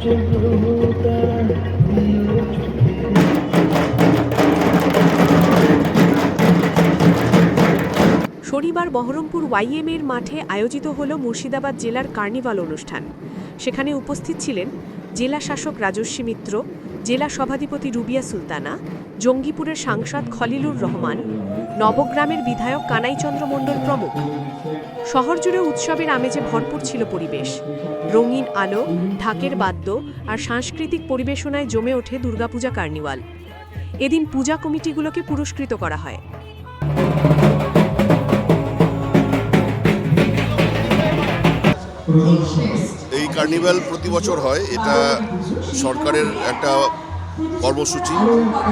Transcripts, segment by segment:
শনিবার বহরমপুর YMA'র মাঠে আয়োজিত হল মুর্শিদাবাদ জেলার কার্নিভাল অনুষ্ঠান। সেখানে উপস্থিত ছিলেন জেলা শাসক রাজস্বী মিত্র, জেলা সভাধিপতি রুবিয়া সুলতানা, জঙ্গিপুরের সাংসদ খলিলুর রহমান, নবগ্রামের বিধায়ক কানাইচন্দ্র মণ্ডল প্রমুখ। শহর জুড়ে উৎসবের আমেজে ভরপুর ছিল পরিবেশ। রঙিন আলো, ঢাকের বাদ্য আর সাংস্কৃতিক পরিবেশনায় জমে ওঠে দুর্গাপূজা কার্নিভাল। এদিন পূজা কমিটিগুলোকে পুরস্কৃত করা হয়। এই কার্নিভাল প্রতি বছর হয়। এটা সরকারের একটা কর্মসূচি,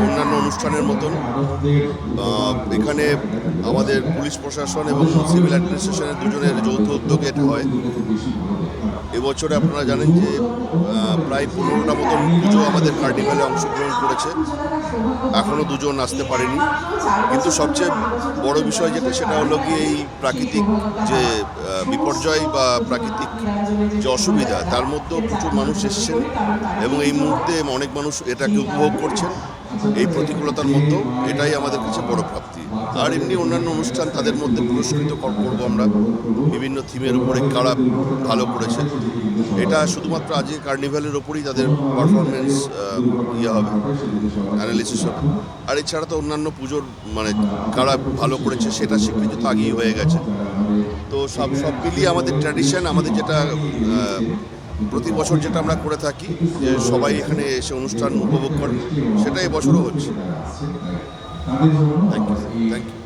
অন্যান্য অনুষ্ঠানের মতন। এখানে আমাদের পুলিশ প্রশাসন এবং সিভিল অ্যাডমিনিস্ট্রেশনের দুজনের যৌথ উদ্যোগে এটা হয়। এবছরে আপনারা জানেন যে প্রায় 15টা মতন পুজো আমাদের কার্নিভালে অংশগ্রহণ করেছে। এখনও দুজন আসতে পারেনি, কিন্তু সবচেয়ে বড় বিষয় যেটা, সেটা হলো কি এই প্রাকৃতিক যে বিপর্যয় বা প্রাকৃতিক যে অসুবিধা, তার মধ্যেও প্রচুর মানুষ এসেছেন এবং এই মুহূর্তে অনেক মানুষ এটাকে উপভোগ করছেন। এই প্রতিকূলতার মধ্যেও এটাই আমাদের কাছে বড় প্রাপ্তি। আর এমনি অন্যান্য অনুষ্ঠান তাদের মধ্যে পুরস্কৃত করবো আমরা বিভিন্ন থিমের উপরে, কারা ভালো করেছে। এটা শুধুমাত্র আজকে কার্নিভালের ওপরই তাদের পারফরমেন্স হবে, অ্যানালিসিস হবে। আর এছাড়া তো অন্যান্য পুজোর কারা ভালো করেছে সেটা স্বীকৃতি তো আগেই হয়ে গেছে। তো সব মিলিয়ে আমাদের ট্র্যাডিশন, আমাদের যেটা প্রতি বছর যেটা আমরা করে থাকি, যে সবাই এখানে এসে অনুষ্ঠান উপভোগ করে, সেটা এবছরও হচ্ছে। Thank you.